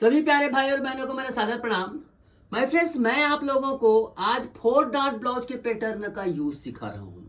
सभी प्यारे भाई और बहनों को मेरा सादर प्रणाम। माय फ्रेंड्स, मैं आप लोगों को आज 4 डॉट ब्लाउज के पैटर्न का यूज सिखा रहा हूँ।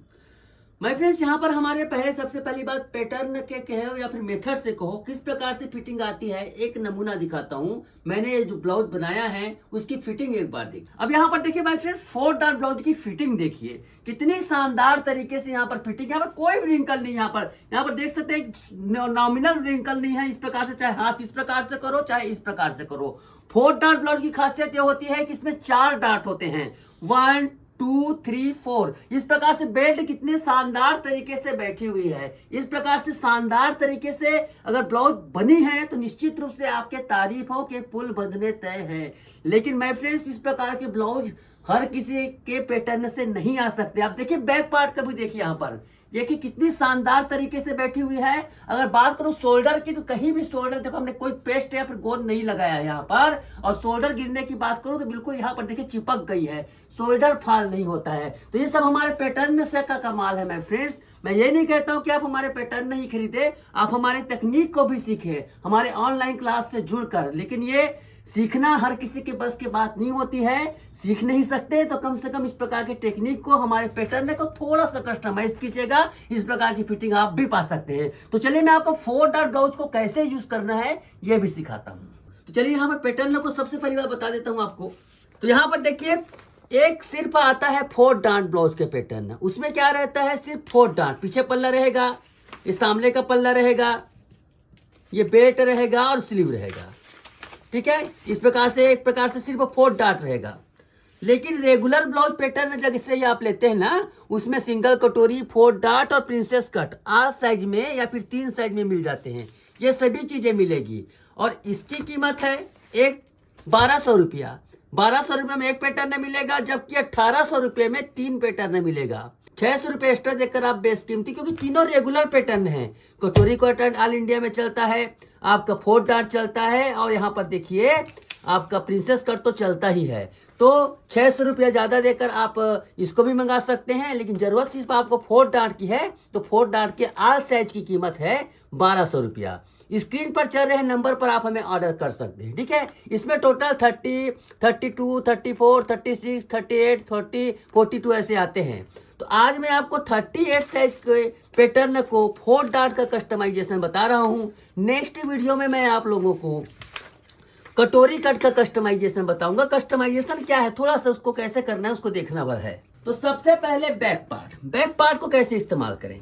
माय फ्रेंड्स, यहाँ पर हमारे पहले सबसे पहली बात पैटर्न के कहो या फिर मेथड से कहो किस प्रकार से फिटिंग आती है, एक नमूना दिखाता हूँ। मैंने ये जो ब्लाउज बनाया है उसकी फिटिंग एक बार देखिए। अब यहाँ पर देखिए माय फ्रेंड्स, 4 डॉट ब्लाउज की फिटिंग देखिए कितनी शानदार तरीके से यहाँ पर फिटिंग। यहाँ पर कोई भी रिंकल नहीं, यहाँ पर देख सकते हैं नॉमिनल रिंकल नहीं है। इस प्रकार से चाहे हाथ इस प्रकार से करो चाहे इस प्रकार से करो। 4 डॉट ब्लाउज की खासियत यह होती है कि इसमें 4 डॉट होते हैं, 1 2 3 4। इस प्रकार से बेल्ट कितने शानदार तरीके से बैठी हुई है। इस प्रकार से शानदार तरीके से अगर ब्लाउज बनी है तो निश्चित रूप से आपके तारीफों के पुल बंधने तय है। लेकिन माय फ्रेंड्स, इस प्रकार के ब्लाउज हर किसी के पैटर्न से नहीं आ सकते। आप देखिए बैक पार्ट का भी देखिए, यहाँ पर देखिए कितनी शानदार तरीके से बैठी हुई है। अगर बात करूं शोल्डर की तो कहीं भी शोल्डर देखो हमने कोई पेस्ट या फिर गोंद नहीं लगाया है यहाँ पर। और शोल्डर गिरने की बात करूं तो बिल्कुल यहाँ पर देखिए चिपक गई है, शोल्डर फाल नहीं होता है। तो ये सब हमारे पैटर्न से का कमाल है। मैं फ्रेंड्स, मैं ये नहीं कहता हूं कि आप हमारे पैटर्न नहीं खरीदे, आप हमारे तकनीक को भी सीखे हमारे ऑनलाइन क्लास से जुड़कर। लेकिन ये सीखना हर किसी के बस की बात नहीं होती है। सीख नहीं सकते तो कम से कम इस प्रकार के टेक्निक को, हमारे पैटर्न को थोड़ा सा कस्टमाइज कीजिएगा, इस प्रकार की फिटिंग आप भी पा सकते हैं। तो चलिए मैं आपको 4 डॉट ब्लाउज को कैसे यूज करना है ये भी सिखाता हूँ। तो चलिए यहाँ पर पैटर्न को सबसे पहली बार बता देता हूँ आपको। तो यहाँ पर देखिए एक सिर्फ आता है 4 डॉट ब्लाउज के पैटर्न। उसमें क्या रहता है, सिर्फ 4 डॉट। पीछे पल्ला रहेगा, ये सामने का पल्ला रहेगा, ये बेल्ट रहेगा और स्लीव रहेगा। ठीक है, इस प्रकार से एक प्रकार से सिर्फ 4 डॉट रहेगा। लेकिन रेगुलर ब्लाउज पैटर्न जैसे ही आप लेते हैं ना, उसमें सिंगल कटोरी, 4 डॉट और प्रिंसेस कट 8 साइज में या फिर 3 साइज में मिल जाते हैं। ये सभी चीजें मिलेगी और इसकी कीमत है एक 1200 रुपया। 1200 रुपये में एक पैटर्न मिलेगा, जबकि 1800 रुपये में 3 पैटर्न मिलेगा। 600 रुपये एक्स्ट्रा देकर आप बेशकीमती, क्योंकि तीनों रेगुलर पैटर्न है। कटोरी पैटर्न ऑल इंडिया में चलता है, आपका 4 डॉट चलता है और यहाँ पर देखिए आपका प्रिंसेस कट तो चलता ही है। तो 600 रुपया ज्यादा देकर आप इसको भी मंगा सकते हैं। लेकिन जरूरत सिर्फ आपको 4 डॉट की है तो 4 डॉट के आल साइज की कीमत है 1200 रुपया। स्क्रीन पर चल रहे नंबर पर आप हमें ऑर्डर कर सकते हैं। ठीक है, इसमें टोटल 30, 32, 34, 36, 38, 40, 42 ऐसे आते हैं। तो आज मैं आपको 38 साइज के पैटर्न को 4 डॉट का कस्टमाइजेशन बता रहा हूं। नेक्स्ट वीडियो में मैं आप लोगों को कटोरी कट का कस्टमाइजेशन बताऊंगा। कस्टमाइजेशन क्या है, थोड़ा सा उसको कैसे करना है उसको देखना वह है। तो सबसे पहले बैक पार्ट को कैसे इस्तेमाल करें।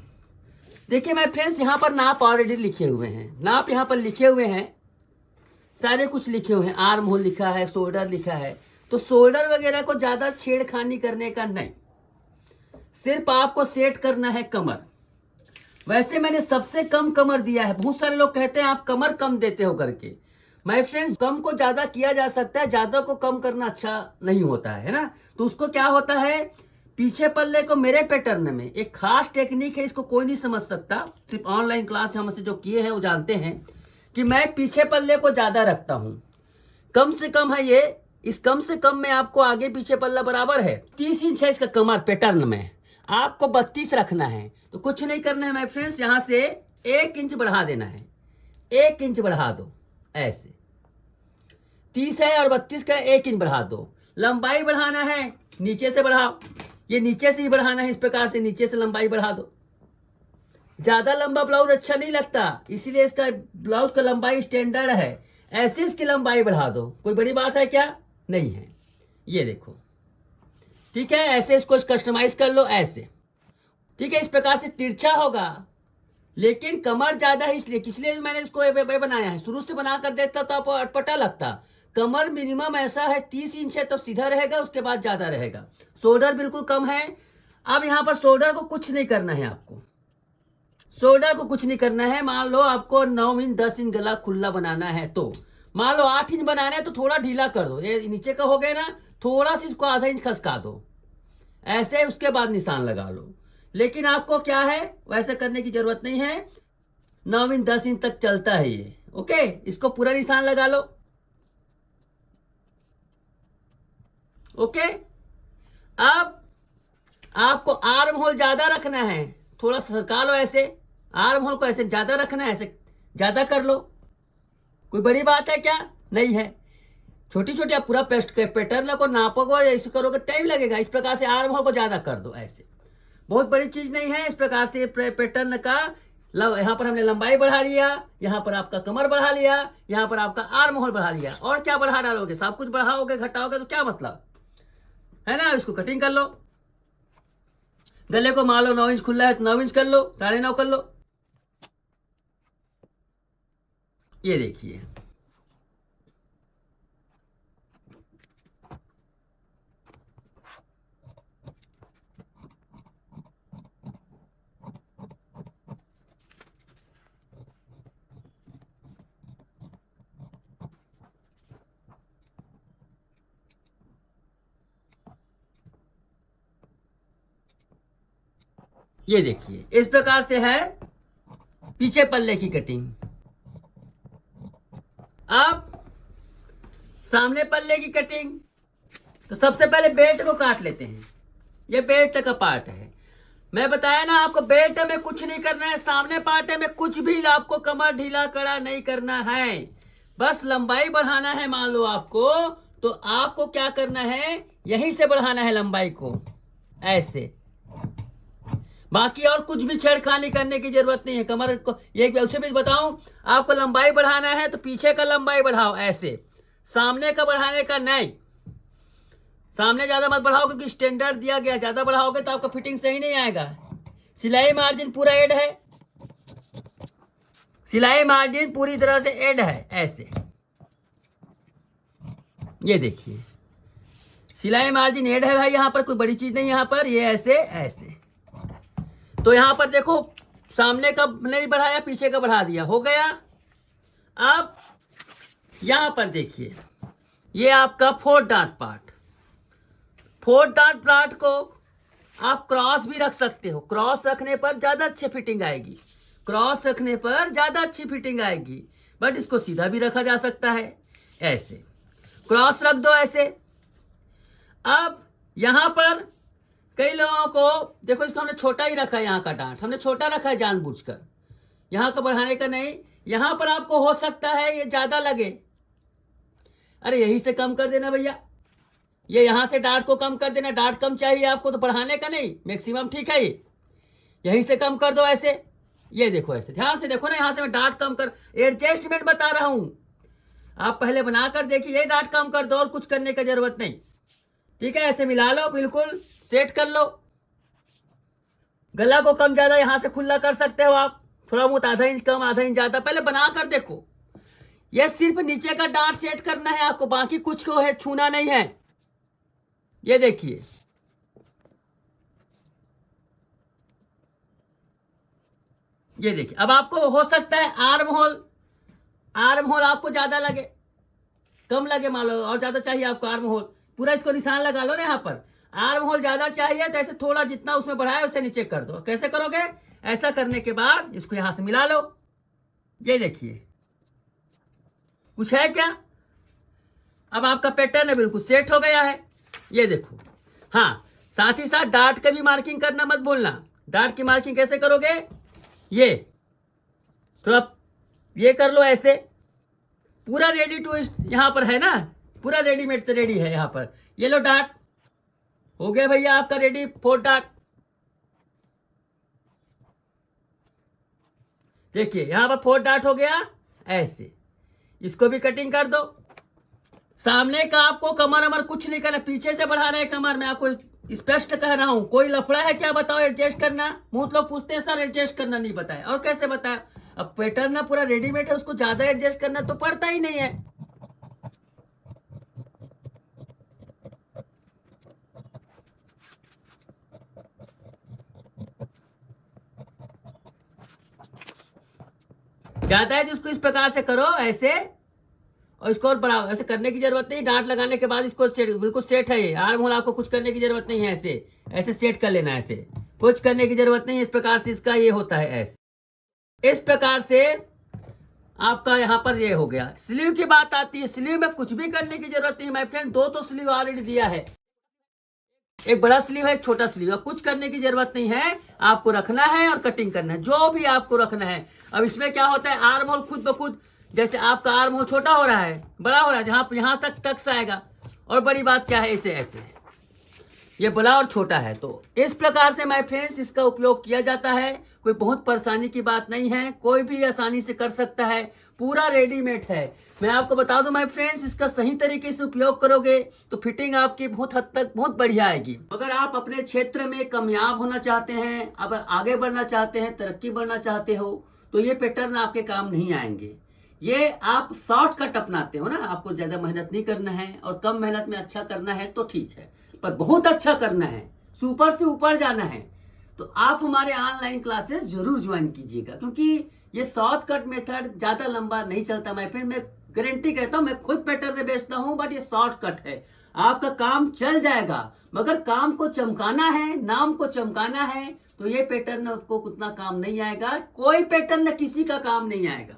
देखिए मैं फ्रेंड्स, यहाँ पर नाप ऑलरेडी लिखे हुए हैं, नाप यहाँ पर लिखे हुए हैं, सारे कुछ लिखे हुए हैं। आर्म होल लिखा है, शोल्डर लिखा है। तो शोल्डर वगैरह को ज्यादा छेड़खानी करने का नहीं, सिर्फ आपको सेट करना है कमर। वैसे मैंने सबसे कम कमर दिया है। बहुत सारे लोग कहते हैं आप कमर कम देते हो करके। माय फ्रेंड्स, कम को ज्यादा किया जा सकता है, ज्यादा को कम करना अच्छा नहीं होता है ना। तो उसको क्या होता है, पीछे पल्ले को मेरे पैटर्न में एक खास टेक्निक है, इसको कोई नहीं समझ सकता, सिर्फ ऑनलाइन क्लास हमसे जो किए हैं वो जानते हैं कि मैं पीछे पल्ले को ज्यादा रखता हूं। कम से कम है ये, इस कम से कम में आपको आगे पीछे पल्ला बराबर है। 30 इंच है इसका कमर पैटर्न में, आपको 32 रखना है। तो कुछ नहीं करना है माय फ्रेंड्स, यहां से 1 इंच बढ़ा देना है, 1 इंच बढ़ा दो। ऐसे 30 है और 32 का 1 इंच बढ़ा दो। लंबाई बढ़ाना है, नीचे से बढ़ाओ, ये नीचे से ही बढ़ाना है। इस प्रकार से नीचे से लंबाई बढ़ा दो। ज्यादा लंबा ब्लाउज अच्छा नहीं लगता, इसीलिए इसका ब्लाउज का लंबाई स्टैंडर्ड है। ऐसे इसकी लंबाई बढ़ा दो, कोई बड़ी बात है क्या, नहीं है। ये देखो, ठीक है, ऐसे इसको कस्टमाइज कर लो ऐसे। ठीक है, इस प्रकार से तिरछा होगा, लेकिन कमर ज्यादा है इसलिए मैंने इसको बनाया है। शुरू से बना कर देता तो आपको अटपटा लगता। कमर मिनिमम ऐसा है 30 इंच है, तो सीधा रहेगा, उसके बाद ज्यादा रहेगा। शोल्डर बिल्कुल कम है। अब यहाँ पर शोल्डर को कुछ नहीं करना है, आपको शोल्डर को कुछ नहीं करना है। मान लो आपको 9 इंच 10 इंच गला खुला बनाना है, तो मान लो 8 इंच बनाना है तो थोड़ा ढीला कर दो। ये नीचे का हो गया ना, थोड़ा सा इसको आधा इंच खसका दो ऐसे, उसके बाद निशान लगा लो। लेकिन आपको क्या है, वैसे करने की जरूरत नहीं है। 9 इंच 10 इंच तक चलता है ये। ओके, इसको पूरा निशान लगा लो। ओके, अब आपको आर्म होल ज्यादा रखना है, थोड़ा सरका लो ऐसे। आर्म होल को ऐसे ज्यादा रखना है, ऐसे ज्यादा कर लो, कोई बड़ी बात है क्या। नहीं है। छोटी छोटी आप पूरा पेस्ट पैटर्न को नापोगे, ऐसे करोगे टाइम लगेगा। इस प्रकार से आर्म होल को ज्यादा कर दो, ऐसे बहुत बड़ी चीज नहीं है। इस प्रकार से पैटर्न का यहाँ पर हमने लंबाई बढ़ा लिया, यहाँ पर आपका कमर बढ़ा लिया, यहाँ पर आपका आर्म होल बढ़ा लिया। और क्या बढ़ा डालोगे, सब कुछ बढ़ाओगे घटाओगे तो क्या मतलब है ना। इसको कटिंग कर लो, गले को मान लो 9 इंच खुला है तो 9 इंच कर लो, 9.5 कर लो। ये देखिए, ये देखिए इस प्रकार से है पीछे पल्ले की कटिंग। अब सामने पल्ले की कटिंग, तो सबसे पहले बेल्ट को काट लेते हैं। ये बेल्ट का पार्ट है, मैं बताया ना आपको, बेल्ट में कुछ नहीं करना है। सामने पार्ट में कुछ भी आपको कमर ढीला कड़ा नहीं करना है, बस लंबाई बढ़ाना है। मान लो आपको, तो आपको क्या करना है, यहीं से बढ़ाना है लंबाई को, ऐसे। बाकी और कुछ भी छेड़खानी करने की जरूरत नहीं है। कमर को ये उसे भी बताऊं, आपको लंबाई बढ़ाना है तो पीछे का लंबाई बढ़ाओ ऐसे, सामने का बढ़ाने का नहीं। सामने ज्यादा मत बढ़ाओ क्योंकि स्टैंडर्ड दिया गया, ज्यादा बढ़ाओगे तो आपका फिटिंग सही नहीं आएगा। सिलाई मार्जिन पूरा ऐड है, सिलाई मार्जिन पूरी तरह से ऐड है, ऐसे। ये देखिए सिलाई मार्जिन ऐड है भाई, यहां पर कोई बड़ी चीज नहीं। यहां पर ये ऐसे ऐसे, तो यहां पर देखो सामने का नहीं बढ़ाया, पीछे का बढ़ा दिया, हो गया। अब यहां पर देखिए, ये आपका 4 डार्ट पार्ट, 4 डार्ट पार्ट को आप क्रॉस भी रख सकते हो। क्रॉस रखने पर ज्यादा अच्छी फिटिंग आएगी, क्रॉस रखने पर ज्यादा अच्छी फिटिंग आएगी। बट इसको सीधा भी रखा जा सकता है, ऐसे क्रॉस रख दो ऐसे। अब यहां पर कई लोगों को देखो, इसको हमने छोटा ही रखा है, यहाँ का डांट हमने छोटा रखा है जानबूझकर, यहाँ का बढ़ाने का नहीं। यहां पर आपको हो सकता है ये ज्यादा लगे, अरे यहीं से कम कर देना भैया, ये यहां से डांट को कम कर देना। डांट कम चाहिए आपको तो बढ़ाने का नहीं, मैक्सिमम ठीक है, ये यहीं से कम कर दो ऐसे। ये देखो ऐसे ध्यान से देखो ना, यहां से मैं डांट कम कर, एडजस्टमेंट बता रहा हूं, आप पहले बनाकर देखिए। ये डांट कम कर दो और कुछ करने की जरूरत नहीं, ठीक है। ऐसे मिला लो, बिल्कुल सेट कर लो। गला को कम ज्यादा यहां से खुला कर सकते हो आप, थोड़ा बहुत आधा इंच कम आधा इंच ज्यादा, पहले बना कर देखो। ये सिर्फ नीचे का डांट सेट करना है आपको, बाकी कुछ को है छूना नहीं है। ये देखिए ये देखिए, अब आपको हो सकता है आर्म होल आपको ज्यादा लगे, कम लगे मान लो, और ज्यादा चाहिए आपको आर्म होल, पूरा इसको निशान लगा लो ना। यहाँ पर आर्म होल ज्यादा चाहिए तो ऐसे थोड़ा जितना उसमें बढ़ाया उससे नीचे कर दो। कैसे करोगे, ऐसा करने के बाद इसको यहां से मिला लो। ये देखिए कुछ है क्या, अब आपका पैटर्न है बिल्कुल सेट हो गया है। ये देखो, हाँ साथ ही साथ डार्ट का भी मार्किंग करना मत भूलना। डार्ट की मार्किंग कैसे करोगे, ये थोड़ा ये कर लो ऐसे, पूरा रेडी टू यहां पर है ना, पूरा रेडीमेड तो रेडी है। यहां पर ये लो डार्ट, हो गया भैया आपका रेडी 4 डार्ट। देखिए यहां पर 4 डार्ट हो गया ऐसे, इसको भी कटिंग कर दो। सामने का आपको कमर अमर कुछ नहीं करना, पीछे से बढ़ा रहे कमर, मैं आपको स्पष्ट कह रहा हूं। कोई लफड़ा है क्या बताओ, एडजस्ट करना। बहुत लोग पूछते हैं सर एडजस्ट करना नहीं बताया, और कैसे बताया। अब पैटर्न ना पूरा रेडीमेड है, उसको ज्यादा एडजस्ट करना तो पड़ता ही नहीं है। ज्यादा है जिसको इस प्रकार से करो ऐसे, और इसको और बढ़ाओ। ऐसे करने की जरूरत नहीं, डांट लगाने के बाद इसको सेट, बिल्कुल सेट है ये आर्म होल, आपको कुछ करने की जरूरत नहीं है। ऐसे ऐसे सेट कर लेना, ऐसे कुछ करने की जरूरत नहीं है। इस प्रकार से इसका ये होता है ऐसे, इस प्रकार से आपका यहाँ पर ये हो गया। स्लीव की बात आती है, स्लीव में कुछ भी करने की जरूरत नहीं माय फ्रेंड, 2 तो स्लीव ऑलरेडी दिया है, एक बड़ा स्लीव है एक छोटा स्लीव है, कुछ करने की जरूरत नहीं है। आपको रखना है और कटिंग करना है, जो भी आपको रखना है। अब इसमें क्या होता है, आर्म होल खुद ब खुद जैसे आपका आर्म होल छोटा हो रहा है, बड़ा हो रहा है, जहाँ यहाँ तक टक्स आएगा, और बड़ी बात क्या है, ऐसे ऐसे ये बड़ा और छोटा है। तो इस प्रकार से माय फ्रेंड्स इसका उपयोग किया जाता है। कोई बहुत परेशानी की बात नहीं है, कोई भी आसानी से कर सकता है, पूरा रेडीमेड है। मैं आपको बता दूं माय फ्रेंड्स, इसका सही तरीके से उपयोग करोगे तो फिटिंग आपकी बहुत हद तक बहुत बढ़िया आएगी। अगर आप अपने क्षेत्र में कामयाब होना चाहते हैं, अब आगे बढ़ना चाहते हैं, तरक्की बढ़ना चाहते हो, तो ये पैटर्न आपके काम नहीं आएंगे। ये आप शॉर्टकट अपनाते हो ना, आपको ज्यादा मेहनत नहीं करना है और कम मेहनत में अच्छा करना है तो ठीक है, पर बहुत अच्छा करना है, सुपर से ऊपर जाना है, तो आप हमारे ऑनलाइन क्लासेस जरूर ज्वाइन कीजिएगा, क्योंकि ये शॉर्टकट मेथड ज्यादा लंबा नहीं चलता माय फ्रेंड। मैं गारंटी कहता हूं, मैं खुद पैटर्न बेचता हूं, बट ये शॉर्टकट है, आपका काम चल जाएगा। मगर काम को चमकाना है, नाम को चमकाना है, तो ये पैटर्न आपको उतना काम नहीं आएगा, कोई पैटर्न किसी का काम नहीं आएगा।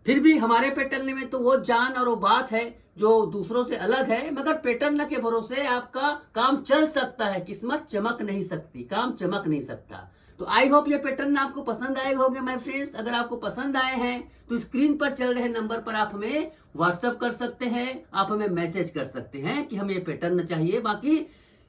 फिर भी हमारे पैटर्न में तो वो जान और वो बात है जो दूसरों से अलग है, मगर पैटर्न के भरोसे आपका काम चल सकता है, किस्मत चमक नहीं सकती, काम चमक नहीं सकता। तो आई होप ये पैटर्न आपको पसंद आए होंगे माय फ्रेंड्स। अगर आपको पसंद आए हैं तो स्क्रीन पर चल रहे नंबर पर आप हमें व्हाट्सएप कर सकते हैं, आप हमें मैसेज कर सकते हैं कि हमें ये पैटर्न चाहिए। बाकी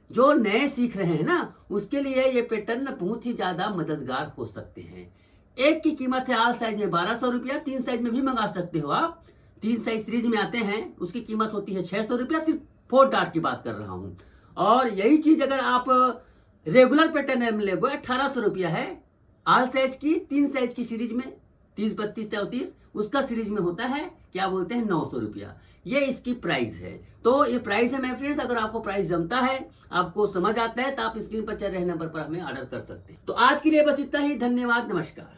जो नए सीख रहे हैं ना, उसके लिए ये पैटर्न बहुत ही ज्यादा मददगार हो सकते हैं। एक की कीमत है आल साइज में 1200 रुपया, 3 साइज में भी मंगा सकते हो आप। 3 साइज सीरीज में आते हैं, उसकी कीमत होती है 600 रुपया, सिर्फ 4 डार्ट की बात कर रहा हूं। और यही चीज अगर आप रेगुलर पैटर्न में लेगो 1800 रुपया है, आल साइज की 3 साइज की सीरीज में 30, 32, 34 उसका सीरीज में होता है क्या बोलते हैं 900 रुपया। ये इसकी प्राइस है। तो ये प्राइस है माय फ्रेंड्स। अगर आपको प्राइस जमता है, आपको समझ आता है, तो आप स्क्रीन पर चल रहे नंबर पर हमें ऑर्डर कर सकते हैं। तो आज के लिए बस इतना ही, धन्यवाद, नमस्कार।